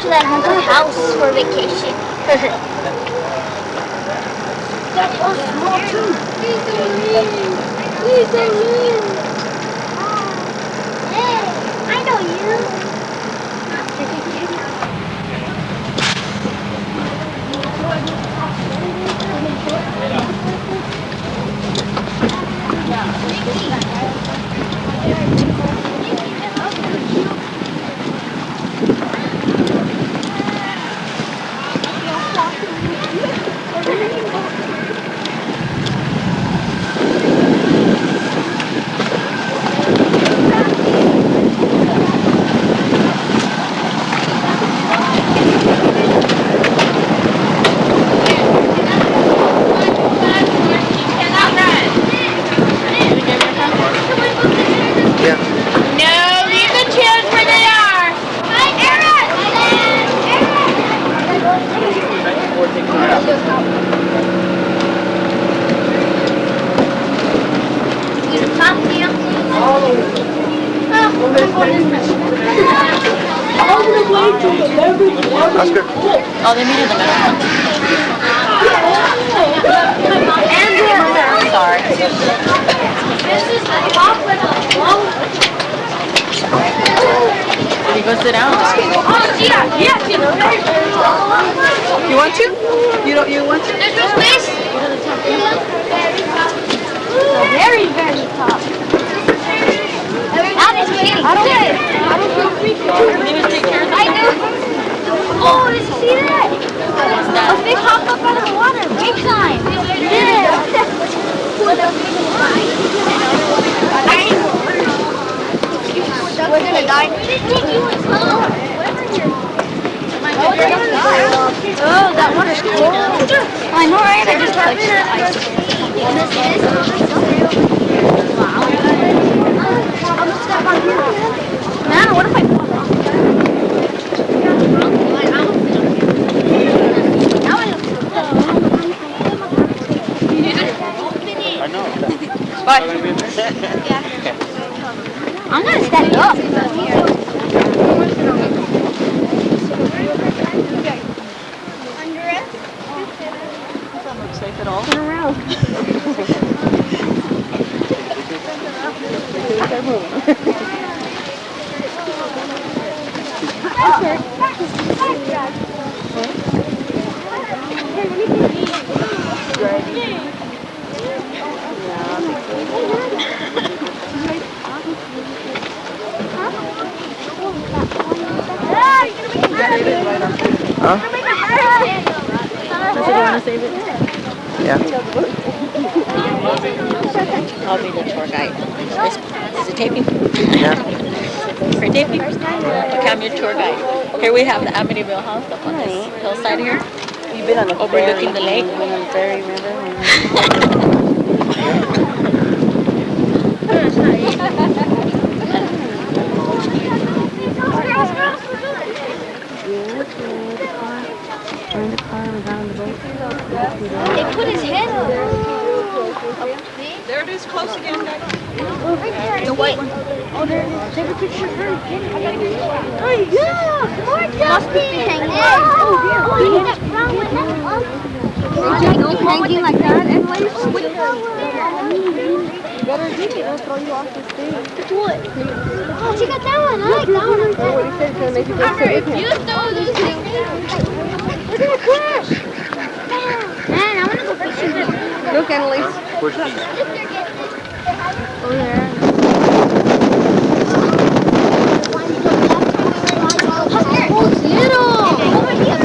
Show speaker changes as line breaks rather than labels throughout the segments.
to that haunted house for vacation. That's so small too. Please don't leave. Please don't leave. Hey, I know you.
Oscar.
Oh, they meet in the middle.
I'm
sorry. You go sit down. You want to? You want to?
There's no space. Very, very top. I don't feel free to. I do. Oh, did you see that? A fish hopped up out of the water. Big time. Yeah. We're gonna die. Oh, that water's cold. I know, right? I just touched the ice. Wow. I'm gonna step on here. Man, what if I fall off?
I know.
Bye.
I'm gonna stand up.
Doesn't look safe at all.
Turn around.
Huh?
Does it want to save it?
Yeah.
I'll be the tour guide. Is it taping?
Yeah.
For taping? Okay, I'm your tour guide. Here we have the Amityville house up on this hillside here.
You've been on the
overlooking the lake.
Been on the ferry, remember?
They put his head up.
There it is, close again.
The white one. Oh, there it is. Take a picture of her. Oh, yeah. More Dusty. Oh, yeah. That brown one. Did you go hanging like that? And what
It'll throw you off the stage.
What? Oh, check out that one. I like that one.
What he said is going to make you go sit with him.
You throw those things. We're going to crash. Man, I want to go fishing.
Look, Annalise.
Push these.
Oh, yeah. Oh, it's little. Over here.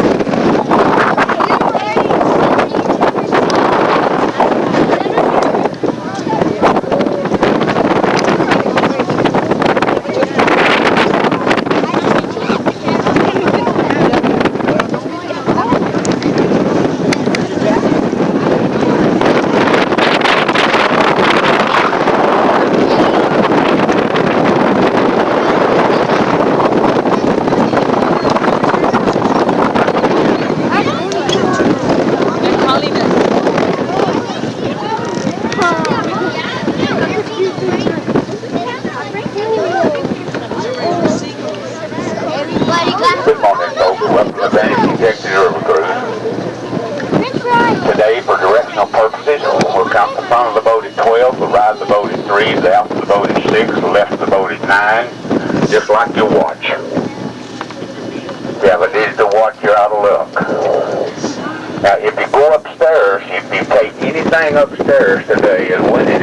Welcome to Vanishing River Cruise. Today, for directional purposes, we'll count the front of the boat at 12, the right of the boat at 3, the left of the boat at 6, the left of the boat at 9, just like your watch. If you have a digital watch, you're out of luck. Now, if you go upstairs, if you take anything upstairs today, as windy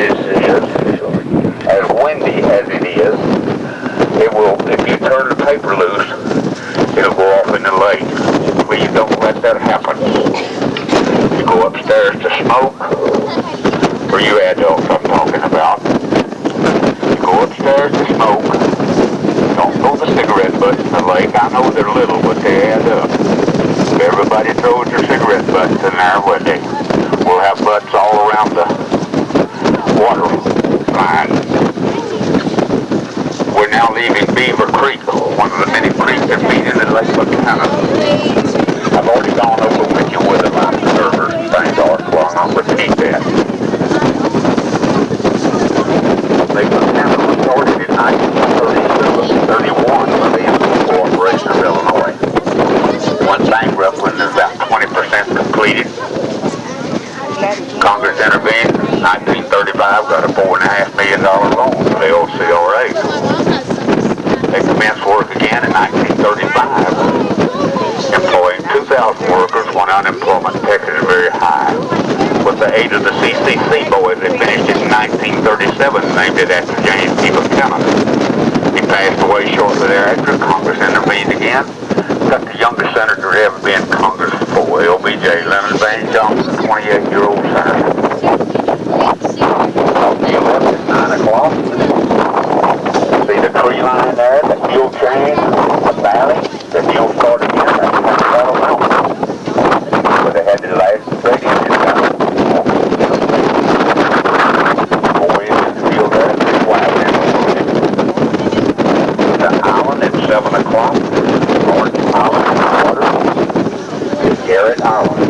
as it is, it will, if you turn the paper loose, it'll go off in the lake. Please don't let that happen. You go upstairs to smoke, for you adults I'm talking about. You go upstairs to smoke. Don't throw the cigarette butts in the lake. I know they're little, but they add up. If everybody throws their cigarette butts in there, we'll have butts all around the water line. We're now leaving Beaver Creek, one of the many creeks that meet in the Lake Buchanan. I've already gone over with you where the life preservers and things are, so I'm not repeat that. Lake Buchanan was started in 1931 by the Indian Corporation of Illinois. Went bankrupt when it was about 20% completed. Congress intervened in 1935, got a $4.5 million loan for the LCRA. They commenced work again in 1935, employing 2,000 workers when unemployment in Texas is very high. With the aid of the CCC boys, they finished it in 1937 and named it after James P. Buchanan. He passed away shortly thereafter. Congress intervened again. Got the youngest senator to ever be in Congress before, LBJ, Lyndon Baines Johnson, 28-year-old senator. You left at 9 o'clock. See the tree line there, the hill chain, the valley, the hill start again, that's Colorado Mountain. But they had the last radio down. 4 inches of hill there, 3 wide in the island at 7 o'clock. Island in the water is Garrett Island.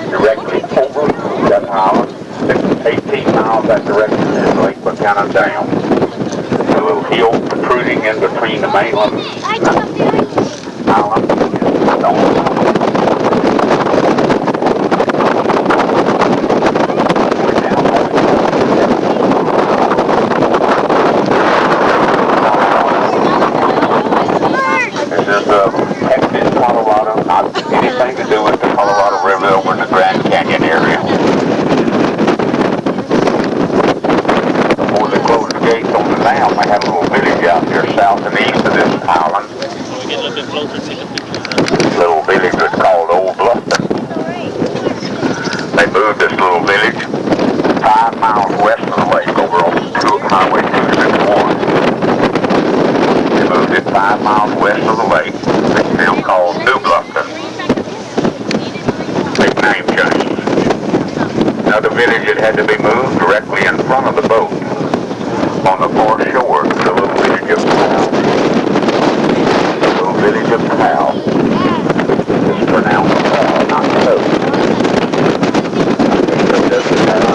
Directly over that island, 18 miles that direction is Lake Buchanan Dam. A little hill protruding in between the mainland island. This is Texas, Colorado, not anything to do with the Colorado River over in the Grand Canyon area. Before they closed the gates on the dam, they had a little village out there south and east of this island.
We get a little bit closer, take a picture.
This little village was called Old Bluffton. They moved this little village 5 miles west of the lake over on Highway 261. 5 miles west of the lake, a town called New Bluffton. Big name change. Another village that had to be moved directly in front of the boat. On the far shore, the little village of Powell. The little village of Powell. It's pronounced Powell, not Powell. It doesn't matter.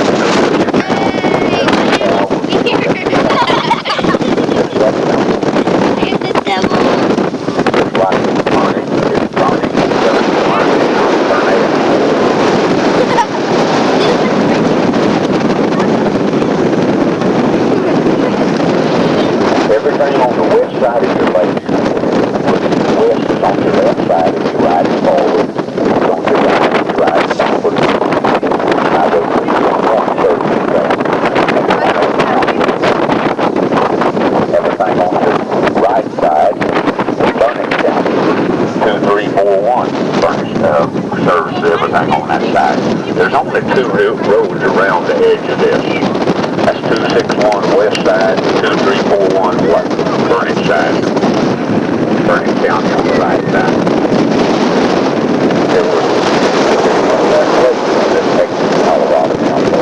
Everything on the west side of your lake, the west is on your left side if you ride forward. It's on your right if you ride backward. I go to everything on your right side is Burning County. 2341 serves everything on that side. There's only 2 roads around the edge of this. That's 261 west side, 2341 Burning side. Burning County on the right side. There was that place in Texas, Colorado County.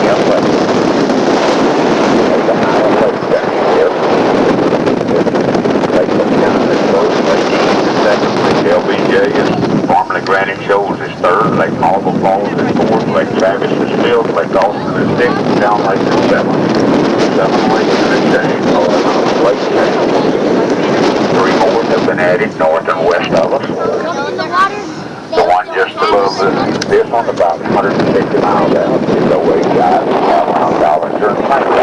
Yep, there's a high lake down here. Lake Buchanan is first, Lake East is second, Lake LBJ is formerly Granite Shoals is third, Lake Marble Falls is fourth, Lake Travis is fifth, Lake Austin is sixth, Down Lake is seventh. 7 lakes in the chain, Lake chain. 3 more have been added north and west of us.
In the water?
The one just above this one, about 150 miles out, is OHI, Dollinger and Plainview.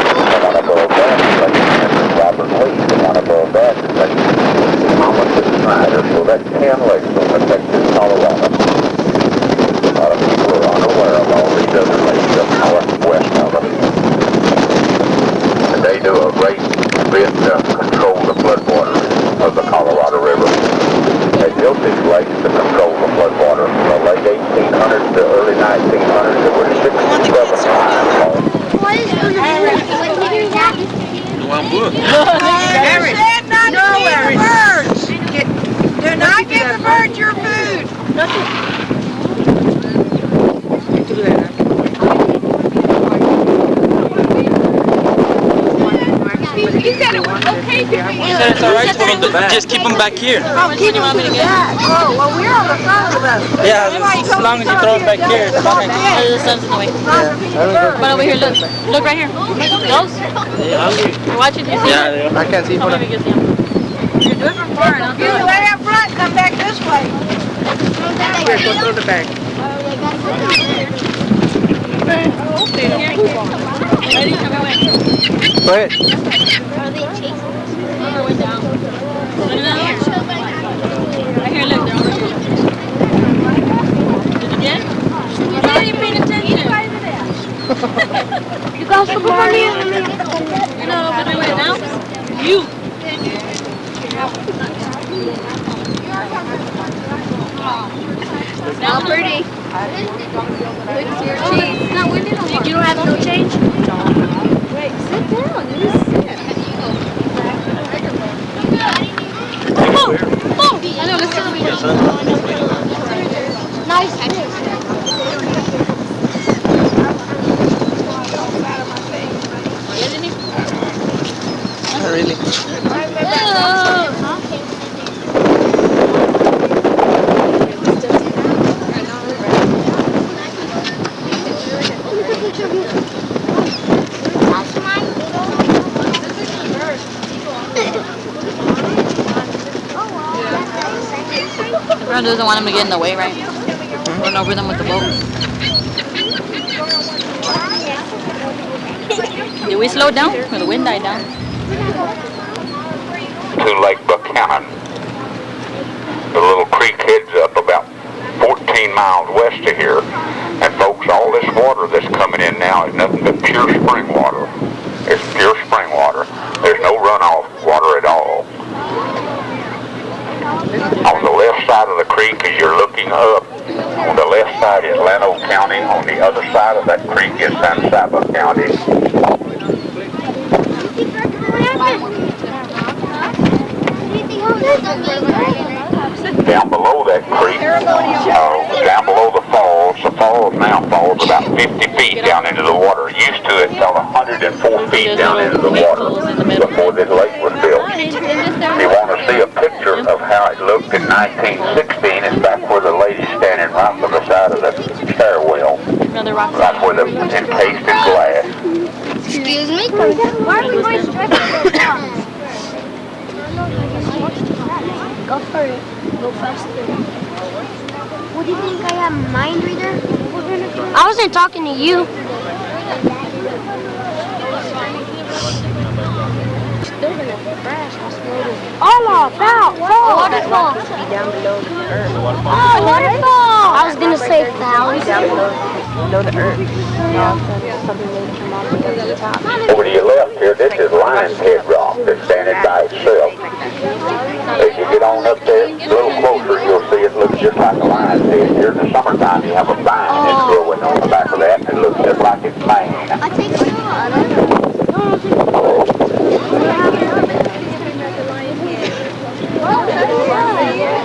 The one above that is Lake Henry, Robert Lee. The one above that is Lake Thomas and Snyder. So that's 10 lakes on the Texas, Colorado. A lot of people are unaware of all these other lakes up north and west of us. And they do a great bit to control the floodwaters of the Colorado River. They built these lakes to control the floodwater. From the late 1800s to early 1900s, there were 6 to 7 miles long.
What is the that?
One book.
Larry, not to feed the birds. Do not give the birds your food. He said it was okay to feed
He said it's alright for them to just keep them back here.
Oh, keep them back. Oh, well, we're on the side of the
Yeah, as long as you throw it back here, it's fine.
The sun's in the way. But over here, look. Look right here. Those? You're watching? You see?
Yeah, I can't see
Come
for
here,
them.
we can see them. You're doing from far, and I'll do
You
it.
way up front, come back this way.
Here, go through the bag.
Ready? Come away.
Go ahead.
Are they chasing us?
On our way down. Look at that. Right here, look. They're over here. Did you get it? Why are you paying attention?
You got some money?
You're not over the way now? You. Now pretty.
It's not windy no more.
You don't have no change?
Wait, sit down. You just sit.
I know, let's go.
Nice.
Not really.
Everyone doesn't want him to get in the way, right? Run over them with the boat. Did we slow down? Or the wind died down?
To Lake Buchanan. The little creek heads up about 14 miles west of here. And folks, all this water that's coming in now is nothing but pure spring water. It's pure spring water. There's no runoff water at all. On the left side of the creek, as you're looking up, on the left side is Llano County. On the other side of that creek is San Saba County. Down below that creek, down below the falls now falls about 50 feet down into the water. Used to it fell 104 feet down into the water before this lake was built. If you want to see a picture of how it looked in 1916, it's back where the lady's standing right by the side of the stairwell.
Another rock.
Right where the encased in glass.
Excuse me? Why are we going straight to the Go for it. Go faster. What do you think? I have a mind reader? I wasn't talking to you. Oh, about waterfall.
Down below the earth.
Oh, waterfall. I was gonna say flowers.
Down below the earth. And all of a sudden, something made it come off and go to the top.
Over to your left here, this is Lion's Head Rock that's standing by itself. As you get on up there, a little closer, you'll see it looks just like a lion's head. Here in the summertime, you have a vine that's growing on the back of that, and it looks just like its mane.
I take some.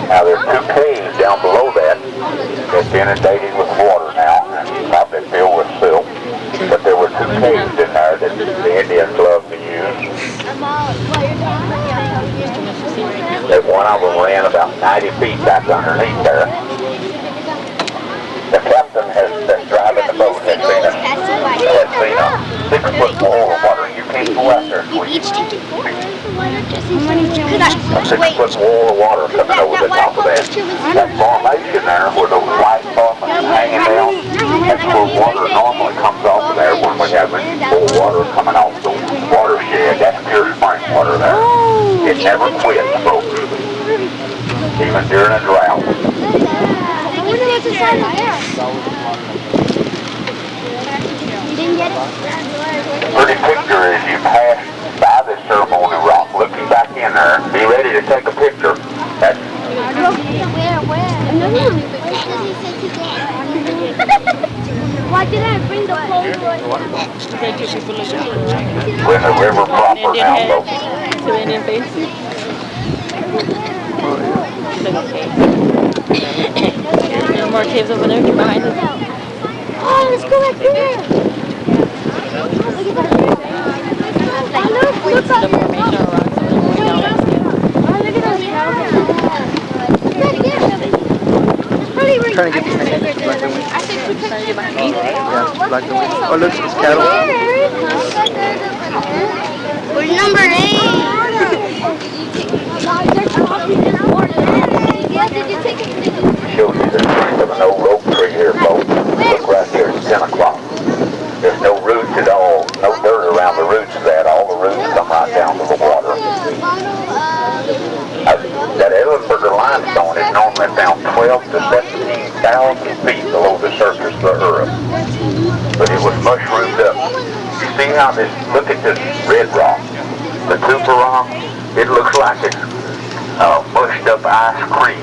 Now, there's 2 caves down below that that's inundated with water now, and probably filled with silt. But there were 2 caves in there that the Indians loved to use. There's one of them ran about 90 feet back underneath there. The captain that's driving the boat has seen a 6-foot wall of water. You can't Go out there, sweetie.
Each taking 4.
A 6-foot wall of water coming over the top of that. That formation there where those white puffins hanging down, that's where water normally comes off of there when we have this full water coming off the watershed. That's pure spring water there. It never quits, folks. Even during a drought.
I wonder what's inside of there. You didn't get it?
Pretty picture as you pass by this ceremony rock, looking back in there. Be ready to take a picture. That's
Where? No. Why did I bring the pole?
when the river proper now, folks.
To the Indian base. No more caves over there. Get behind us.
Oh, let's go back there. Look
The formation of rocks.
Oh, look at those cows. Back there. Probably right
Trying to get behind you. Block the wind.
Trying to get behind me.
Yeah, block the wind. Oh, look, it's cattle.
We're number 8. Did you take a picture?
Shows you the strength of an old oak tree here, folks. Look right here, it's 10 o'clock. There's no roots at all, no dirt around the roots of that. All the roots come right down to the water. That Ellenberger limestone is normally found 12 to 17,000 feet below the surface of the earth. But it was mushroomed up. You see how this, look at this red rock, the tufa rock, it looks like it's mushed up ice cream.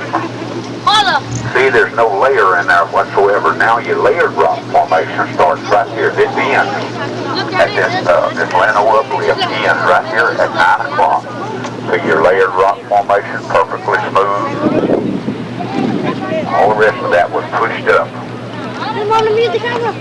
See, there's no layer in there whatsoever. Now your layered rock formation starts right here. This ends at this Leno uplift ends right here at 9 o'clock. So your layered rock formation perfectly smooth. All the rest of that was pushed up.
I want to mute the camera.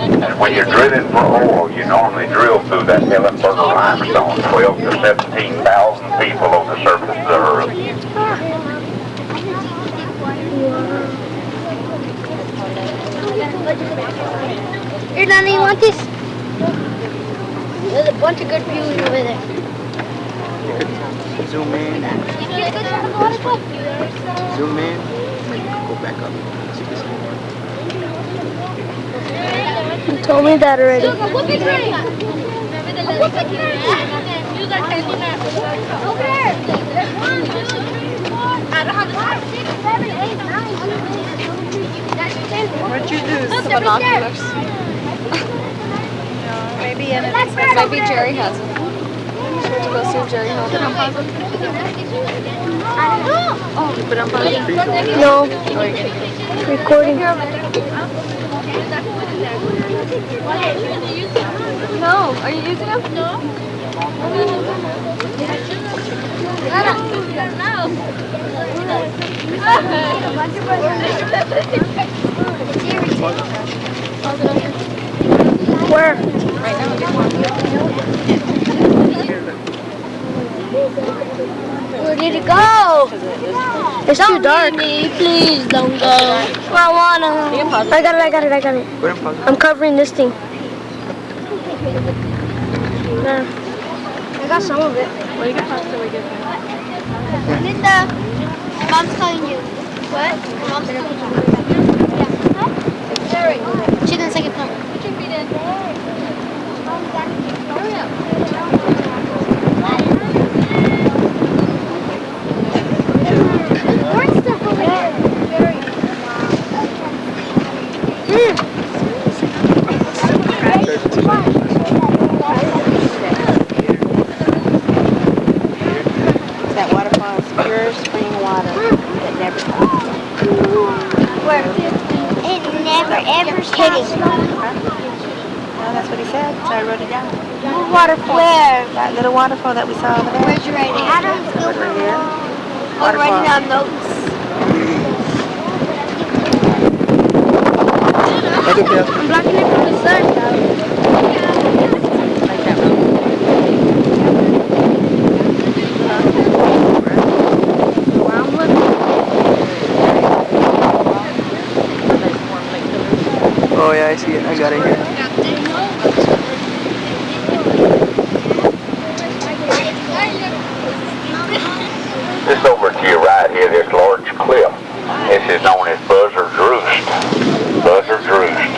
And when you're drilling for oil, you normally drill through that Ellenberger limestone, 12 to 17,000 feet below the surface of the earth.
Here, Nana, you want this? There's a bunch of good views over there.
Zoom in. Zoom in. Go back up. So you can see more.
You told me that already.
What'd you do?
Some binoculars.
Maybe in it.
Maybe Jerry has it. Should we go see if Jerry has it? You put it on pause?
No,
Oh, you're gonna get it.
recording.
No. Are you using them? No.
Where?
Right now.
Where did it go? It's too dark. Please don't go. I wanna.
You can pause it.
I got it.
Go ahead and pause it.
I'm covering this thing. There. I got some of it.
Well, you can pause till we get there.
Linda, Mom's calling you. What? Mom's calling you. Yeah. She's in the second floor. Put your feet in. Hurry up. There's more stuff over there.
That waterfall is pure spring water that never stops.
Where? It never ever stops.
No, that's what he said, so I wrote it down.
Waterfall. Where?
That little waterfall that we saw over there.
Where'd you write it? Adam's
Right here.
I'm writing down notes.
That's okay.
I'm blocking it from the sun.
Like that room.
Where I'm looking.
Oh yeah, I see it. I I got it here.
This over to your right here, this large cliff. This is known as Buzzard's Roost. Buzzard's Roost.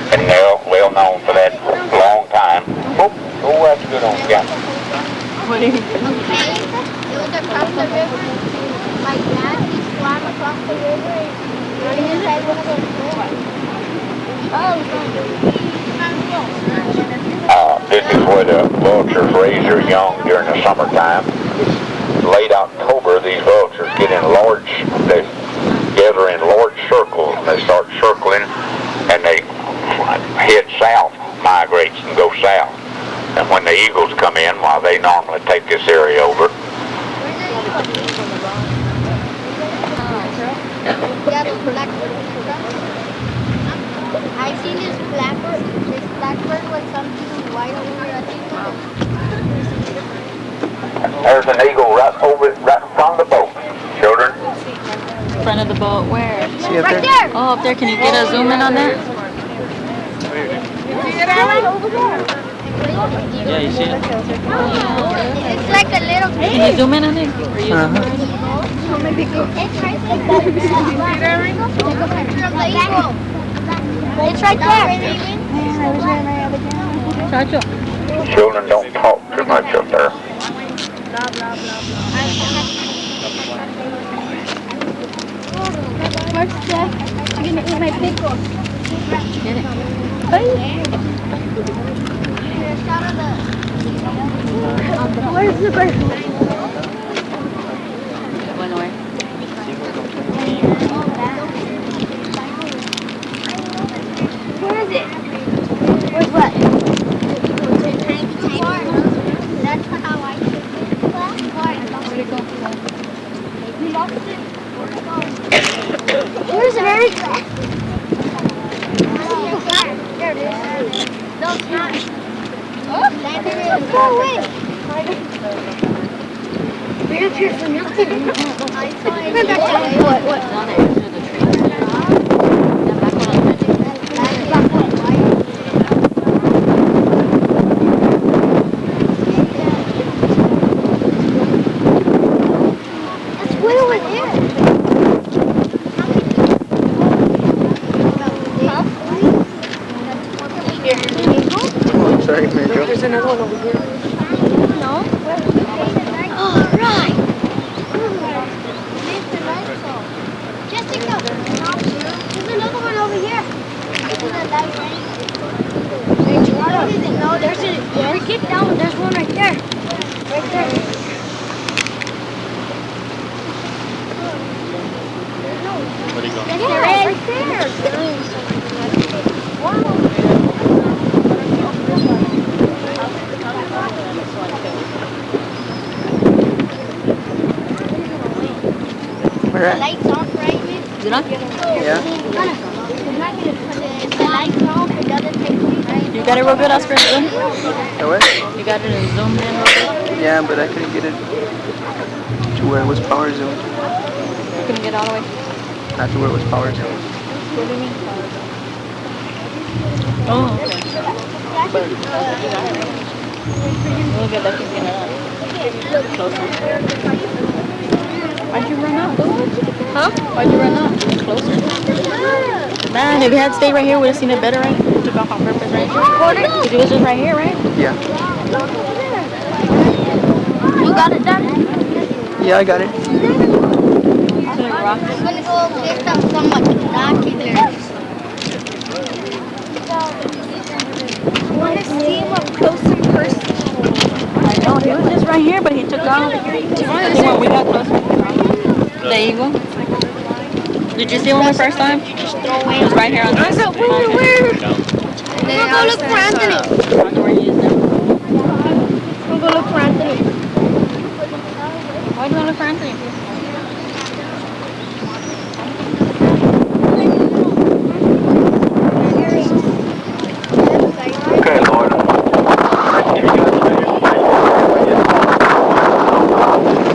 And they're well known for that long time. Oh, that's a good old guy.
What do you think?
It was across the river. My dad, he swam across the river and he just had one of those
This is where the vultures raise their young during the summertime. Late October, these vultures get in large, they gather in large circles, and they start circling, and they head south, migrates and go south. And when the eagles come in, well, they normally take this area over.
I've seen this blackbird with something white over here. I think
There's an eagle right in front of the boat, children.
In front of the boat, where?
See up
right
there?
there.
Oh, up there. Can you get a zoom in on that?
Yeah, you see it?
It's like a little
Can you zoom in on it? Or you zoom in?
It's right there. Take a picture of the eagle. It's right there.
Chacho.
Children don't talk too much up there.
What's that? You're gonna eat my pickle.
Get it.
Where's the bird?
It went away.
Where is it? Where's what? That's how I took it.
Where'd it go?
We lost it. Where's it, Eric? There it is. No, it's not. Oh, go away. We're up here for nothing. We're back down. What?
It's on the edge of the tree. That back one on the edge.
It's way over there.
Oh, sorry, Mary Jo.
There's another one over here.
No? All right. Jessica, there's another one over here. No, there's a. Yes. Get down. There's one right there. Right there.
Where'd he go?
Yes, there is.
Where
The
at?
lights off, right?
Is it on?
Yeah.
The lights off, it doesn't take me.
You got it real good, Oscar? Zoom?
The what?
You got it in zoomed in real good?
Yeah, but I couldn't get it to where it was power zone.
Couldn't get all the way.
Not to where it was power zone.
What do you mean? Oh, okay. Look at that, you get closer. Why'd you run up? Huh? Why'd you run up? Closer. Man, if you had stayed right here, we'd have seen it better, right? You took off on purpose, right? Because it was just right here, right?
Yeah.
You got it done?
Yeah, I got it.
Rocks.
I'm gonna go lift up some binoculars. I want to see him up close in person.
I know, he was just right here, but he took off. I think when we got closer. The eagle. Did you see one the first time? It was right here on the
Where? We'll go look for Anthony.
Where he is now.
We'll go look for Anthony.
Why do you want to look for Anthony?
Okay, Lord.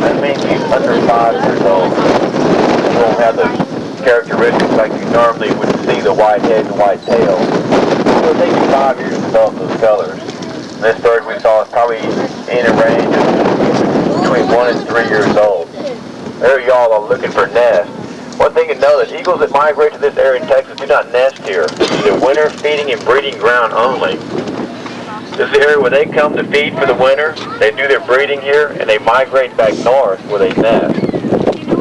That means he's under 5 years old. He won't have the characteristics like you normally would see see the white head and white tail. It'll take you 5 years to develop those colors. This bird we saw is probably in a range of between 1 and 3 years old. There y'all are looking for nests. One thing to know that eagles that migrate to this area in Texas do not nest here. It's a winter feeding and breeding ground only. This is the area where they come to feed for the winter. They do their breeding here and they migrate back north where they nest.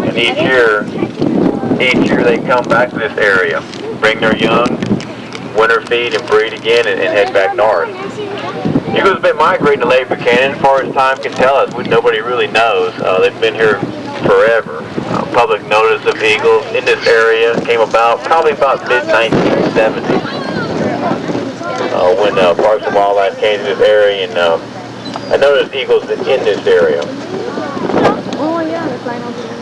And each year they come back to this area, bring their young, winter feed and breed again and head back north. Eagles have been migrating to Lake Buchanan as far as time can tell us. Nobody really knows. They've been here forever. Public notice of eagles in this area came about probably about mid-1970s when Parks and Wildlife came to this area, and I noticed eagles in this area.
Oh yeah, they're flying over there.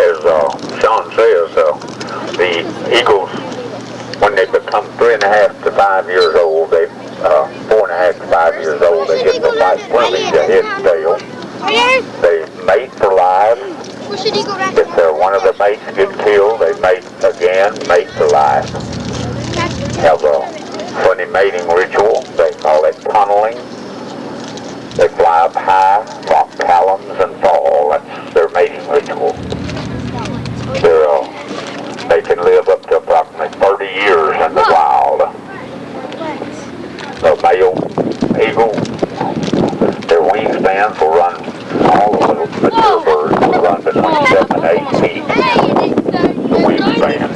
As Sean says, the eagles, when they become 3.5 to 5 years old, they 4.5 to 5 years old, they get the white plumage, the head and tail. They mate for life. If one of the mates gets killed, they mate again, mate for life. Have a funny mating ritual. They call it tunneling. They fly up high, drop talons, and fall. That's their mating ritual. They can live up to approximately 30 years in the wild. The male eagle, their wingspans will run, all the little mature birds will run between 7 and 8 feet. Wingspan.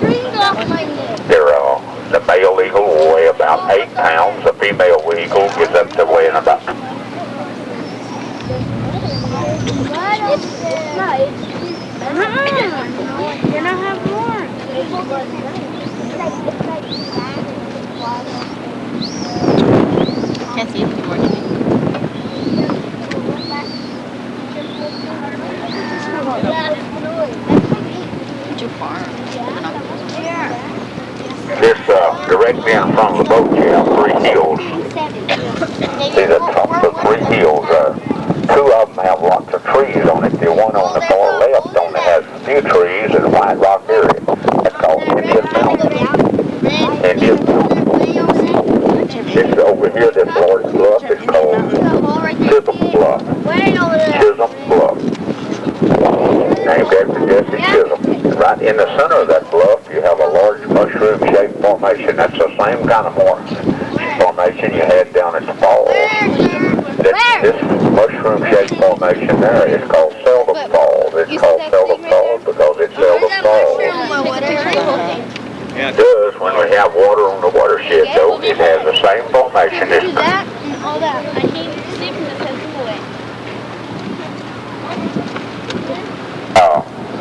The male eagle will weigh about 8 pounds. The female eagle gets up to weighing about.
You're not have more.
Can't see it anymore, can you? Too far.
This directly in front of the boat, you have 3 hills. See the top of the 3 hills. 2 of them have lots of trees on it. The one on the far left only has a few trees in a white rock area. That's called Indian Mountain. Indian Mountain. This over here, this large bluff is called Chisholm Bluff. Chisholm Bluff. Named after Jesse Chisholm. Right in the center of that bluff, you have a large mushroom-shaped formation. That's the same kind of formation you had down at the falls. This mushroom-shaped formation there is called Seldom Falls. It's called Seldom Falls because it seldom falls. It does when we have water on the watershed, though. It has the same formation.
Do that and all that. I can't sleep in the sense away.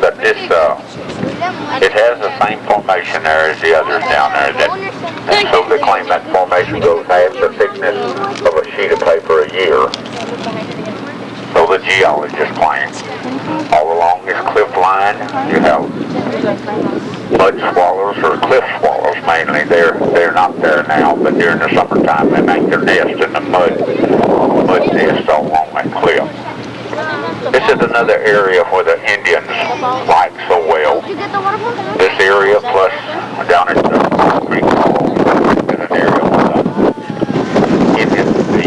But this, it has the same formation there as the others down there. And so they claim that formation goes half the thickness of a sheet of paper a year. So the geologists claim. All along this cliff line, you have mud swallows or cliff swallows mainly. They're not there now, but during the summertime they make their nest in the mud nests all along that cliff. This is another area where the Indians like so well. This area plus down at the Creek Falls is an area where the Indians, the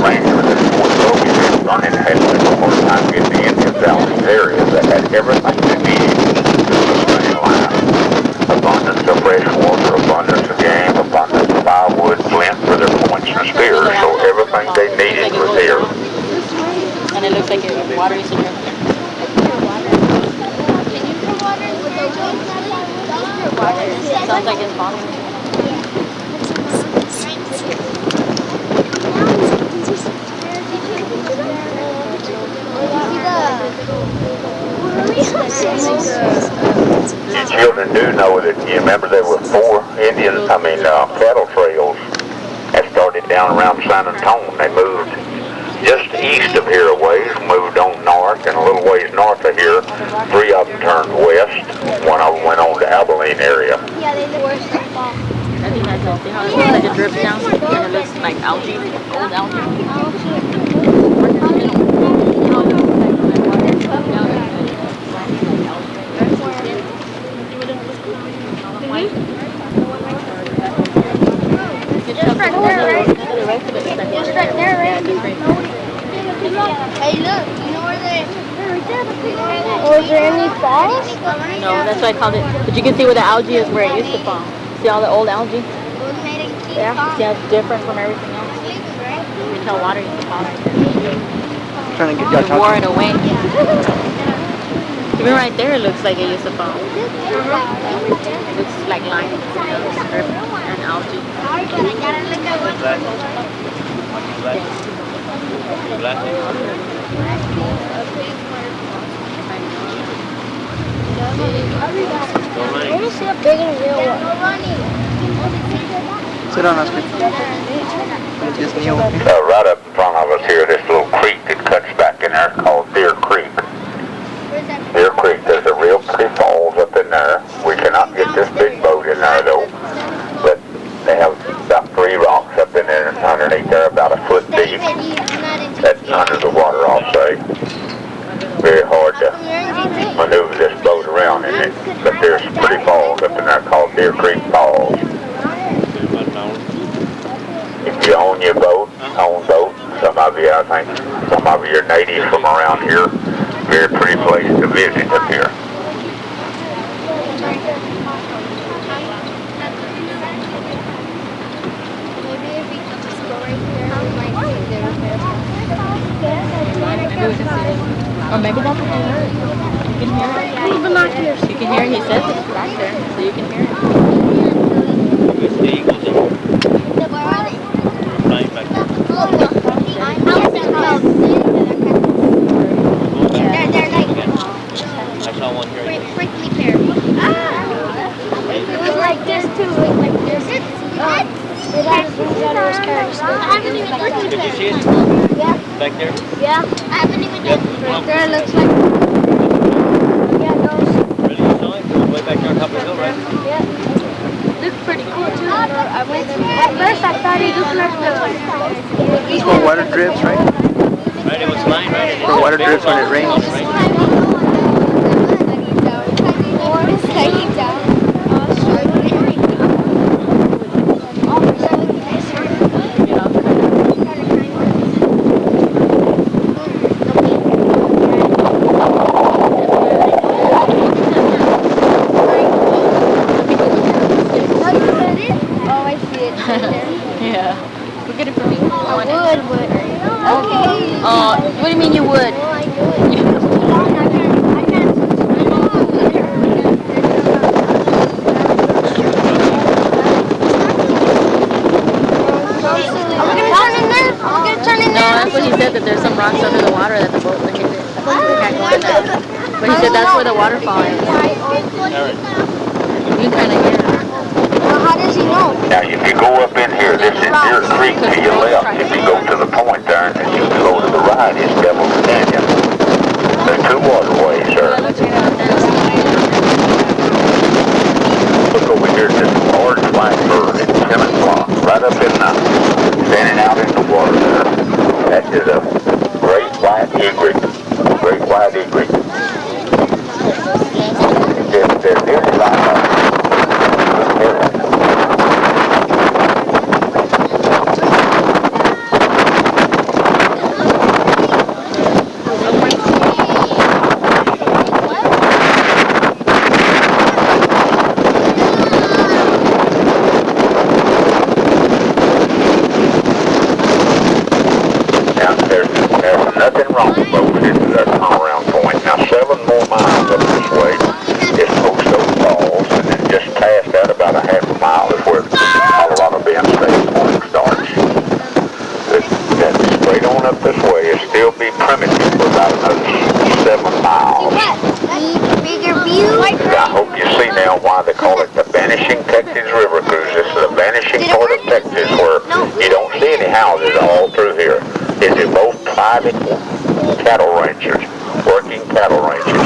rangers and Fort Logan had running had such a hard time getting the Indians out in these areas that had everything they needed to sustain life. Abundance of fresh water, abundance of game, abundance of firewood, flint for their points and spears, so everything they needed was here.
And it looks like it's watery in here. Sounds like it's bombing.
You children do know that, you remember there were 4 cattle trails that started down around San Antonio. They moved just east of here a ways, moved on north, and a little ways north of here, 3 of them turned west. 1 of them went on to Abilene area.
Yeah, they the worst of all.
That'd be nice to see how it looks like it drips down and it looks like algae, old algae.
They're around here. Hey, look, you know where they... Oh, is there any falls?
No, that's why I called it. But you can see where the algae is where it used to fall. See all the old algae? Yeah. See how it's different from everything else? You can tell water used to fall right there.
Trying to get y'all
It wore it
talking.
away. Even right there it looks like it used to fall. It looks like lime and algae.
I want to see how big and real one.
Sit down, Oscar. Just kneel.
Right up in front of us here, this little creek that cuts back in there called Deer Creek. Deer Creek, there's a real pretty falls up in there. We cannot get this big boat in there though. But they have about 3 rocks up in there underneath there, about a foot deep. That's under the water, I'll say. Very hard to maneuver this boat around in it. But there's pretty falls up in there called Deer Creek Falls. If you own your boat, some of you, I think, some of you are natives from around here. Very pretty place to visit up here.
Or maybe that's what they heard. You can hear it. You can hear it. He says it's back there, so you can hear it.
I saw one here.
Prickly pear. It was like this too, like this. It had his wings out of his carrots. I haven't even looked at
Did you see it?
Yeah.
Back there?
Yeah. I haven't even
Yep.
right there it looks like. Yeah, it goes.
Really? You saw it? Way back there on top of the hill, right?
Yeah. Looks pretty cool too. At first I thought it looked like
It's where water drips, right?
Right, it was lying right in
Where water drips when it rains.
Yeah. We'll get it from you.
I would, but... Okay.
What do you mean you would? No, that's what he said, that there's some rocks under the water that the boat would hit it. But he said that's where the waterfall is. You kind of hear it.
How does he know?
Now, if you go up in here, this is Deer Creek to your left. If you go to the point there, and you go to the right, it's Devil's Canyon. There's 2 waterways there. Look over here, this large black bird. It's 10 o'clock, right up in the, standing out in the water there. That is a great white egret. Great white egret. They're nearly like a heron. Nothing wrong with both. This is our turnaround point. Now 7 more miles up this way is Post Oak Falls, and then just past that about a half a mile is where Colorado Bend State Park starts. Then straight on up this way is still be primitive for about another 7 miles.
Bigger view.
I hope you see now why they call it the Vanishing Texas River Cruise. This is the vanishing part of Texas where you don't see any houses all through here. These are both private cattle ranchers, working cattle ranchers,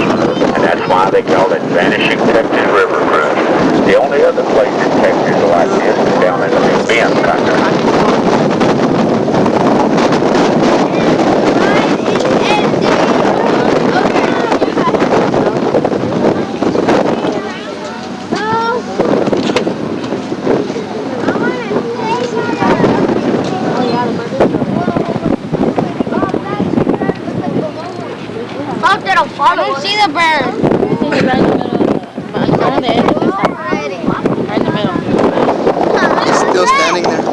and that's why they call it Vanishing Texas River Cruise. The only other place in Texas like this is down in the Big Bend country.
Oh yeah, the burger. I don't see the bird.
Right on the edge of this house. Right in the middle.
She's still standing there.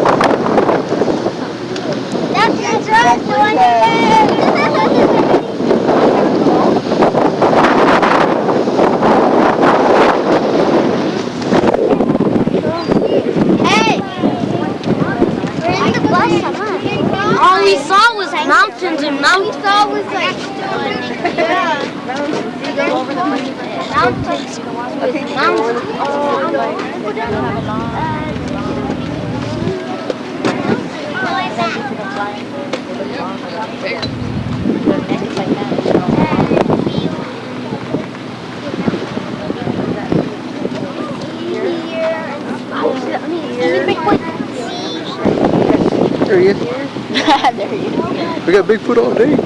That's right. All we saw was mountains and mountains. All we saw was like mountains with mountains.
There he is.
There he is.
We got Bigfoot all day.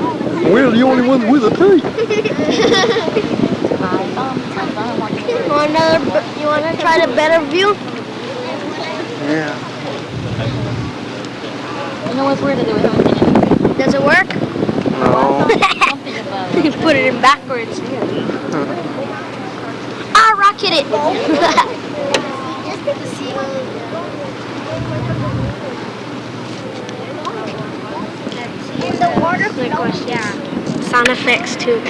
We're the only ones with a tape.
You wanna try the better view?
Yeah.
You know what's weird to do with him?
Does it work?
No.
You put it in backwards. Ah, rocket it! The water flows. Yeah. Sound effects too.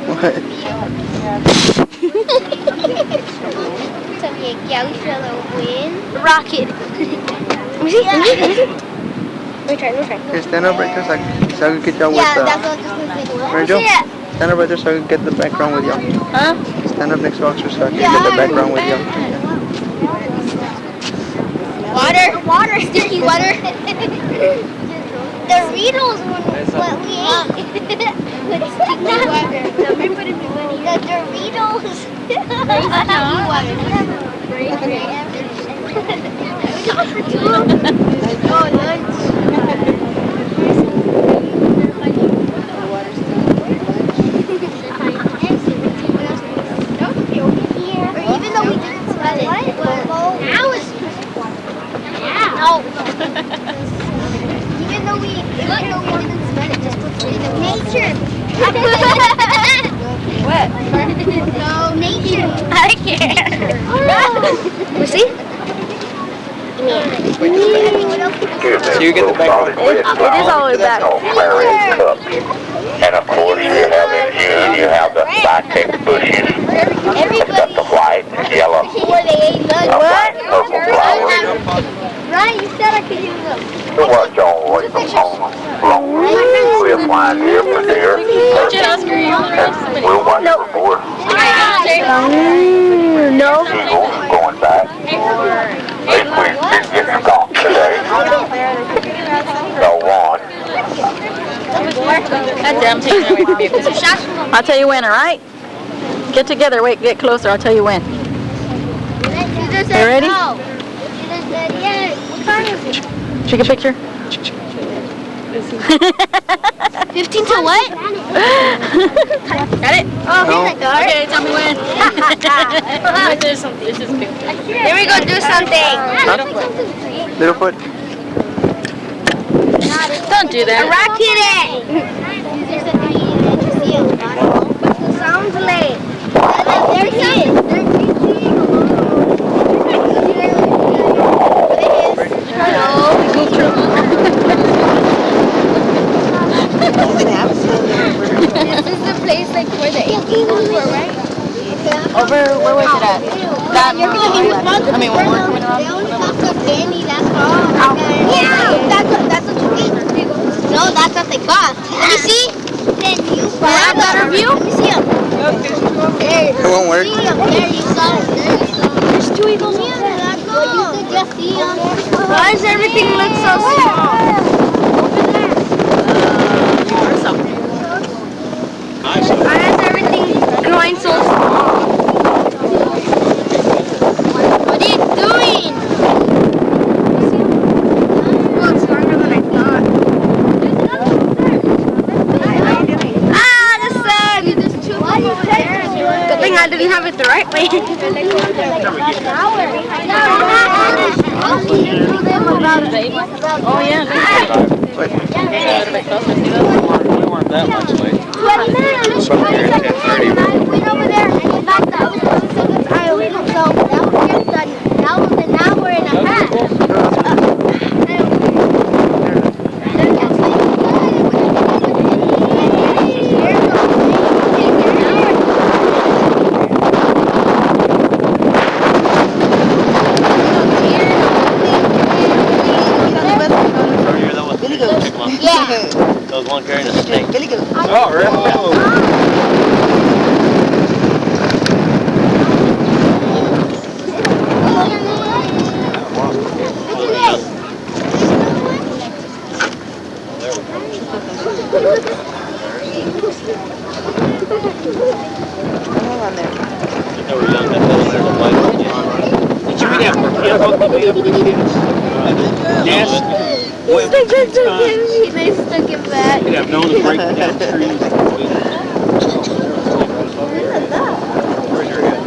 What?
Rocket. Let me see. Let me try.
Here, stand up right there so I can get y'all with
Yeah, that's what I was just gonna say.
Mary Jo, stand up right there so I can get the background with y'all.
Huh?
Stand up next to Oxford so I can get the background with y'all.
Water, sticky water. Doritos what we ate. With sticky water. The Doritos. Sticky water. Oh, lunch. Even though we didn't smell it. Now it's no. Even though we didn't smell it, just put it in nature.
What?
No, nature. I can't. We see?
So you get the background.
It is
all the way back.
And of course you have in June, you have the Vitex bushes. It's got the white and yellow.
Where they ate lunch.
Bright purple flowers.
Right, you said I could use them.
To watch all the way from home. We'll fly here for deer. And we'll watch for more
No.
eagles going back. If we didn't get some golf today. So on.
That's it, I'm taking it away from you. 'Cause I'll tell you when, alright? Get together, wait, get closer, I'll tell you when.
You
ready?
No. You just said yes. What time is it?
Take a picture.
15 to what?
Got it?
Oh, here's a card.
Okay, tell me when. There's something. This is big.
Here we go do something.
Littlefoot.
Don't do that.
Rocket it. Sounds late. There he is. This is the place like where the eagles were, right?
Over, where was it at? That I mean, when we're coming around.
They only cost a penny, that's all. Yeah, that's what you eat. No, that's what they cost. Let me see. Then you buy a better view. Let me see them.
It won't work.
See them. There you go. There's two eagles. Yeah, that's all. You could just see them. Why does everything look so small? Why is everything going so small? What are you doing? Well, it's longer than I thought. Ah, the sun! Good thing I didn't have it the right way.
Oh, yeah.
What?
A little bit closer. See those?
that much way.
20 minutes.
From here at 10:30.
When I went over there and came back, that was 20 seconds. I went, so that was just done. That was an hour and a half.
Earlier, that was Billy Goat.
Yeah.
There was one carrying a snake.
Billy Goat.
Oh, really?
Hold on there.
They were young, that little white one.
Did you read that for kids? Yes.
They stuck it back.
You'd have known to break down trees. Where's your head?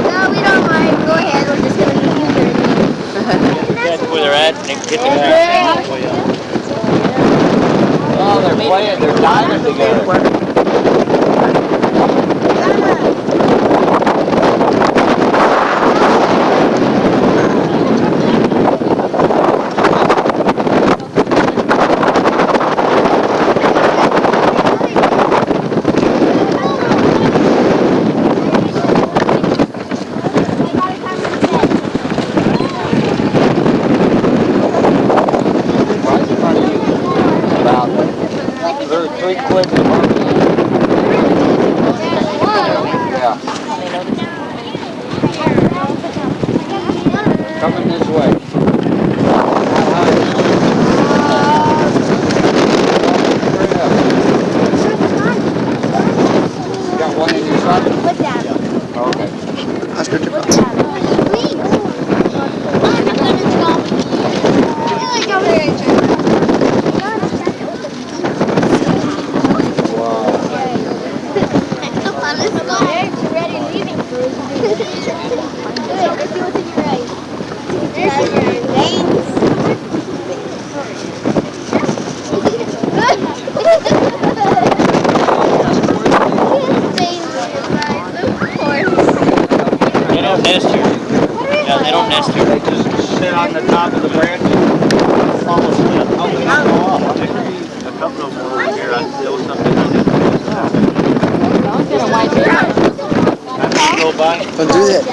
No, we don't mind. Go ahead. We're just gonna leave you there.
That's where they're at, and they can get the back.
Oh, they're playing. They're diving together. About 3 clicks a month. Yeah. Coming this way. You got one in your socket? Okay. Oscar, tip up.
They don't nest here. Yeah, they don't nest here.
They just sit on the top of the branch. Almost lit. Oh, they don't go off.
A couple of them were over here. There was something I didn't go by.
Don't do that.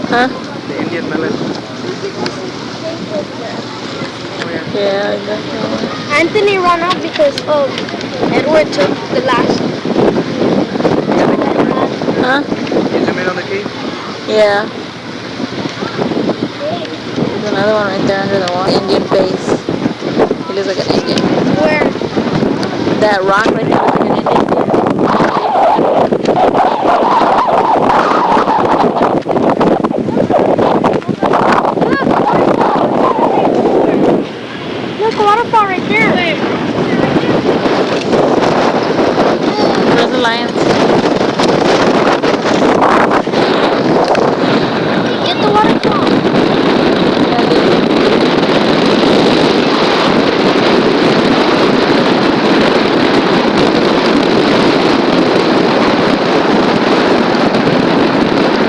Huh?
The Indian melon.
Yeah, definitely.
Anthony ran out because Edward took the last.
Huh?
You zoom in on the key?
Yeah. another one right there under the wall. Indian face. He looks like an Indian.
Where?
That rock right there looks like an Indian.
Look, a waterfall right there.
Where's the lions?
Get the waterfall.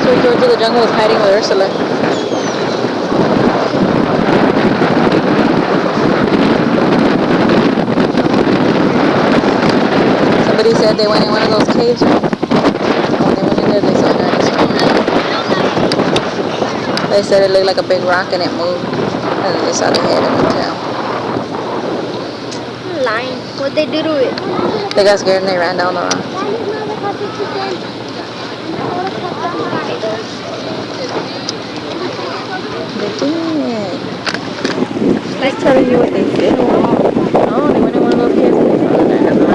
So George of the Jungle was hiding with Ursula. Somebody said they went in one of those caves. When they went in there, they saw dinosaurs. They said it looked like a big rock and it moved. And then they saw the head and the tail.
Lying. What'd they do to it?
They got scared and they ran down the rock. They did. Just telling you what they did. Oh, they went in one of those caves and they saw the dinosaur.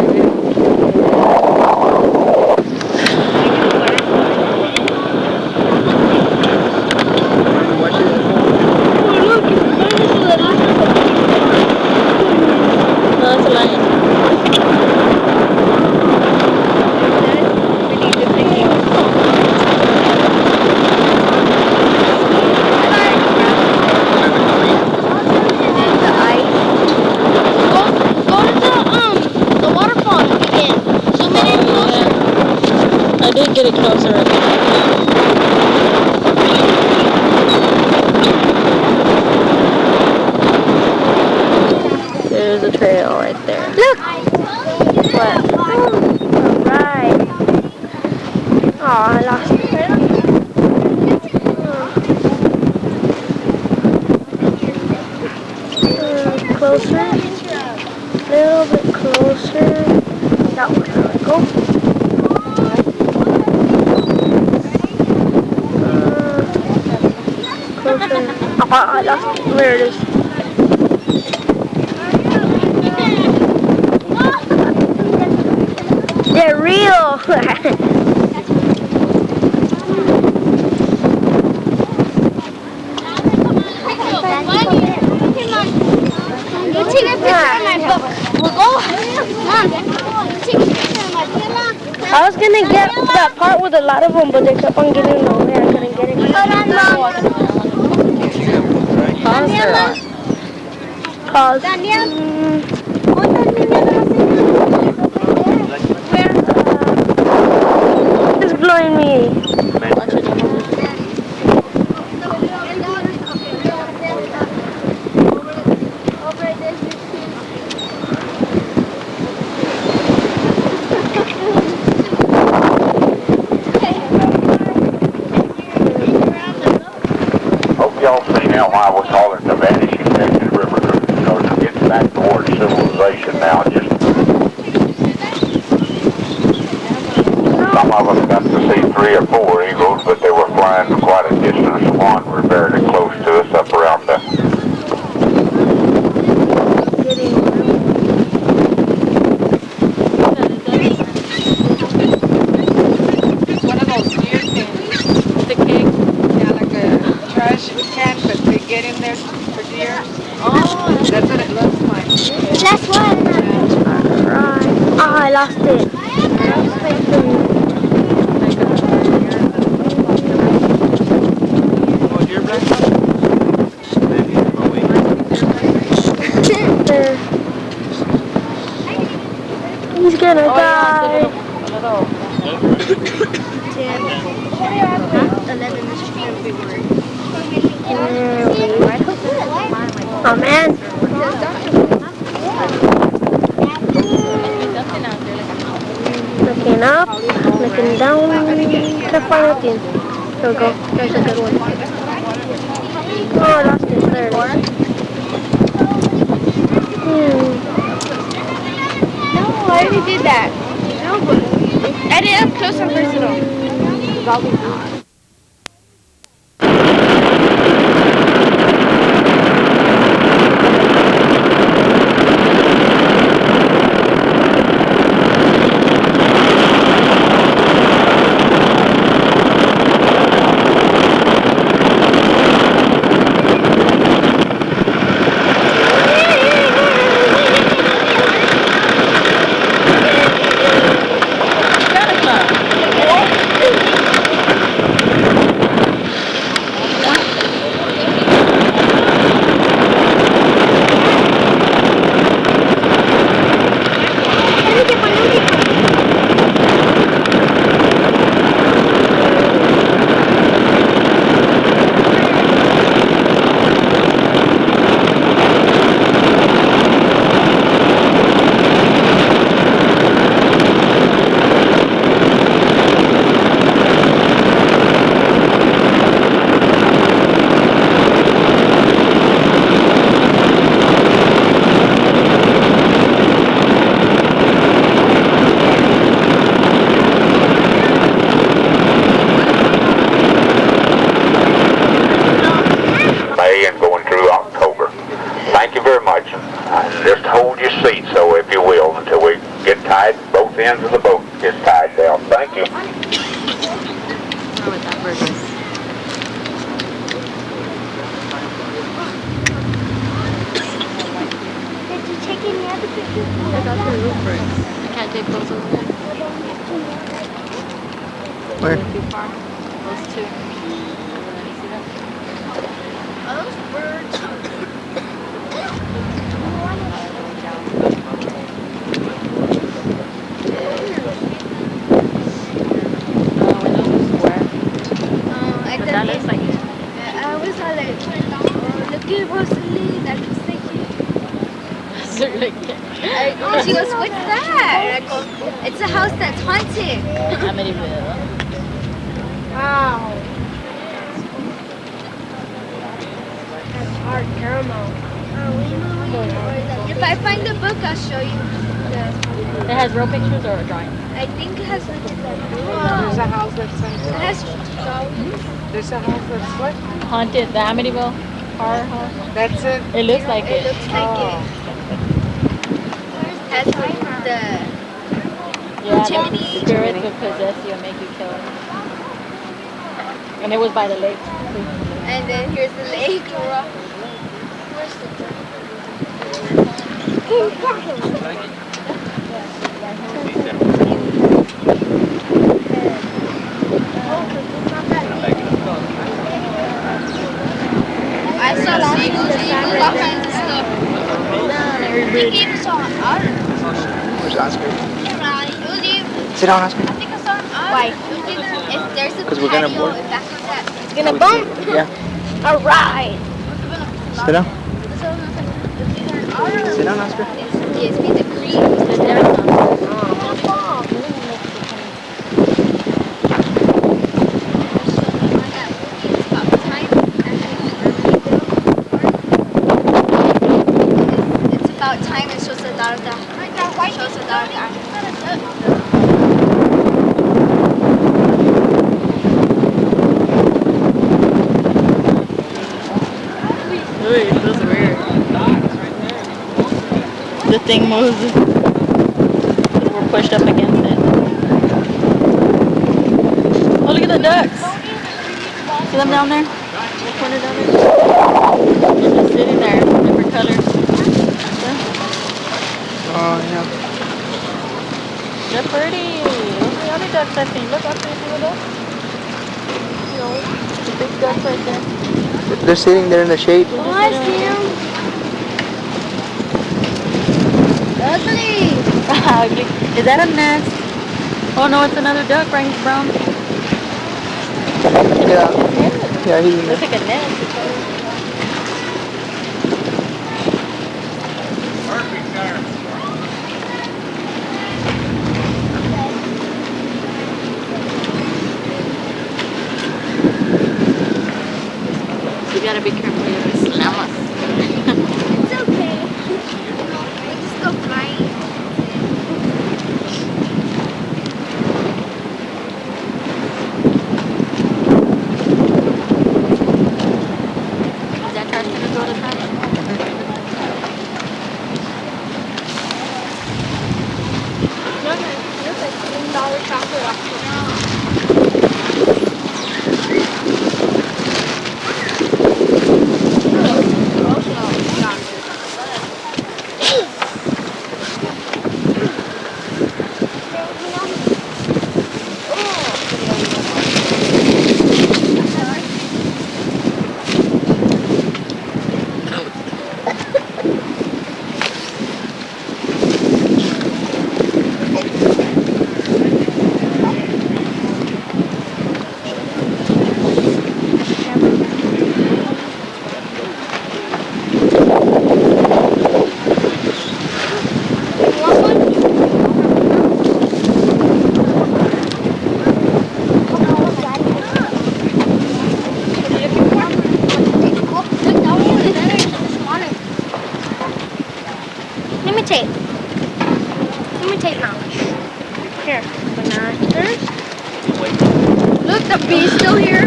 No, it's a lion. I did get it closer right there. There's a trail right there.
Look! What? Alright. Oh, I lost it. Closer. A little bit closer. That one. There we go. Closer. Oh, I lost it. There it is. They're real. You take a picture of my book. We'll go. Mom, take a picture of my book. I was gonna get that part with a lot of them, but they kept on getting in the way. I couldn't get it. Hold on, Mom. Pause. Daniel. It's blowing me.
Hope y'all seen out why we call it the Vanishing Texas River Cruise. Because it gets back towards civilization now. Just some of us got to see 3 or 4 eagles, but they were flying quite a distance. One were very close to us up around the
One of those deer things. The cake. Yeah, like a trash can, but they get in there for deer. Oh, that's what it looks like.
Last one. Alright. Oh, I lost it. There. He's gonna die. 10, 11 is February. Oh man. Looking up, looking down. Can't find anything. There we go. There's a good one. Oh, I lost it. There it is.
No, I already did that. No, but I did up close and personal.
your seat, so if you will, until we get tied, both ends of the boat is tied down. Thank you.
I don't know what that bird is.
Did you take any other pictures?
I got the roof birds. I can't take those over there.
Where?
Too far. Those two. See them?
Are those birds?
I but that looks like it.
I always saw like, oh, look at Rosalie, that looks like you. She goes, what's that? And I go, it's a house that's haunted.
Amityville.
Wow. That's hard caramel. If I find the book, I'll show you.
It has real pictures or a drawing?
I think it has like
There's a house that's
it has drawings.
There's a house that's what?
Haunted, the Amityville horror house.
That's it.
It looks like
It
it.
looks like it. Has like the
Yeah,
chimney.
the spirits would possess you and make you kill it. And it was by the lake.
and then here's the lake. Where's the I saw seagulls, all kinds of stuff. He gave us all an otter.
Where's Oscar?
It was either,
Sit down, Oscar.
I think I saw an otter. Why? It was either, if there's a
'Cause we're gonna
patio,
board.
if that's what that is.
It's gonna bump.
Yeah.
All right.
Sit down.
So it's either an otter
Sit down, Oscar.
or it gives me the creep. It's about time it shows the dot of the shows the dot of the
Ooh, it feels weird. The thing moves. We're pushed up against it. Oh, look at the ducks. See them down there? The corner down there? They're just sitting there, different colors.
Oh, yeah.
They're pretty. Those are the other ducks I've seen. Look up there, see the ducks? See those? The big ducks right there.
They're sitting there in the shade.
Oh, I see them. Ugly. Is that a nest? Oh no, it's another duck, right? He's brown.
Yeah. Yeah, he's in
Looks
there.
like a nest. You gotta be careful, you're gonna slam us.
It's okay. We just go flying.
Is that trash gonna go to trash?
Looks like $10 chocolate.
Imitate. Imitate now. Here. Bananas. Look, the bee's still here.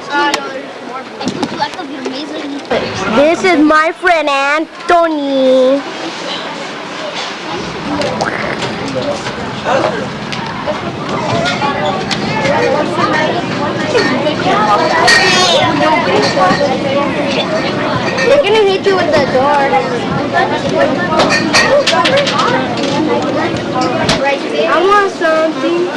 No, there's more. This is my friend Anthony. They're gonna hit you with the door. I want something.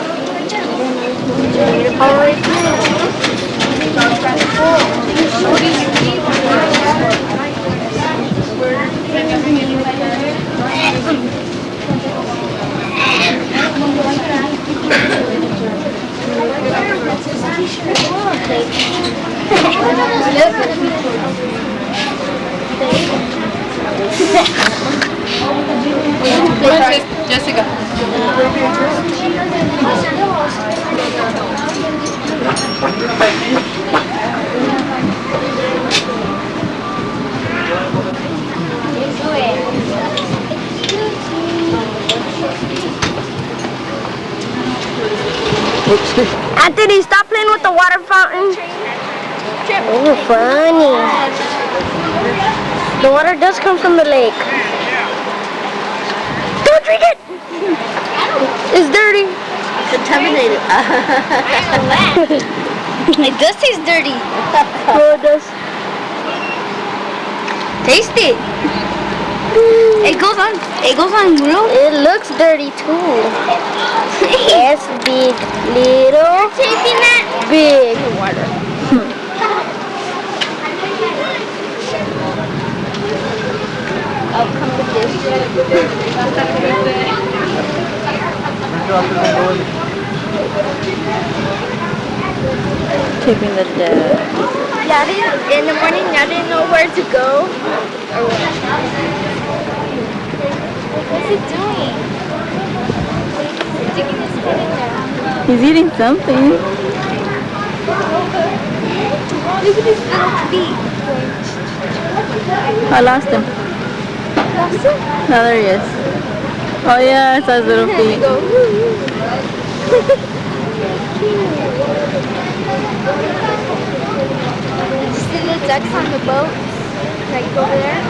Jessica.
Anthony, stop playing with the water fountain. Oh, funny. The water does come from the lake. Don't drink it! It's dirty.
Contaminated.
It does taste dirty. Oh, it does. Taste it. It goes on real. It looks dirty too. Yes, big, little, tasting that? Big. Water. I'll come with this.
Taping the dead.
In the morning, I didn't know where to go. What's it doing? Sticking his foot in there.
He's eating something.
Look at his little feet.
I lost him.
Lost him?
Oh, there he is. Oh yeah, I saw his little feet.
See the ducks on the boat? Like over there?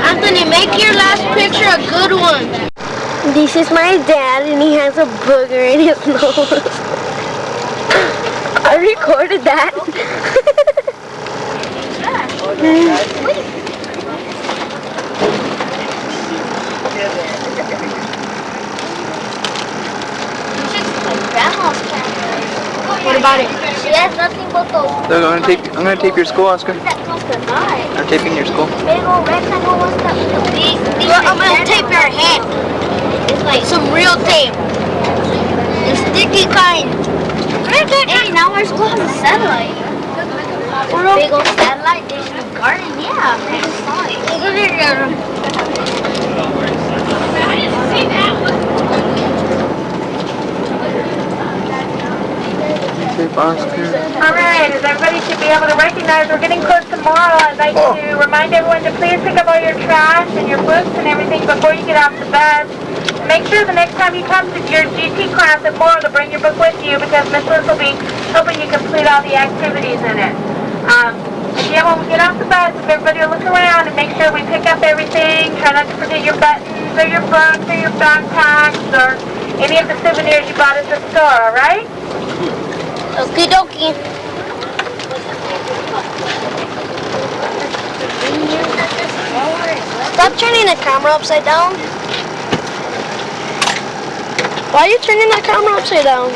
Anthony, make your last picture a good one. This is my dad and he has a booger in his nose. I recorded that. What about it? She has nothing but those.
Look, I'm gonna tape your school, Oscar. I'm taping your school.
I'm gonna tape your head. It's like some real tape. The sticky kind. Hey, now our school has a satellite. Big old satellite dish in the garden. Yeah, I just saw it. I didn't see that one.
Tape Oscar.
Alright, as everybody should be able to recognize, we're getting close to tomorrow. I'd like to remind everyone to please pick up all your trash and your books and everything before you get off the bus. Make sure the next time you come to your GT class at Moore to bring your book with you because Miss Liz will be helping you complete all the activities in it. Again, when we get off the bus, if everybody will look around and make sure we pick up everything. Try not to forget your buttons or your books or your backpacks or any of the souvenirs you bought at the store, alright?
Okie dokie. Stop turning the camera upside down. Why are you turning that camera upside down?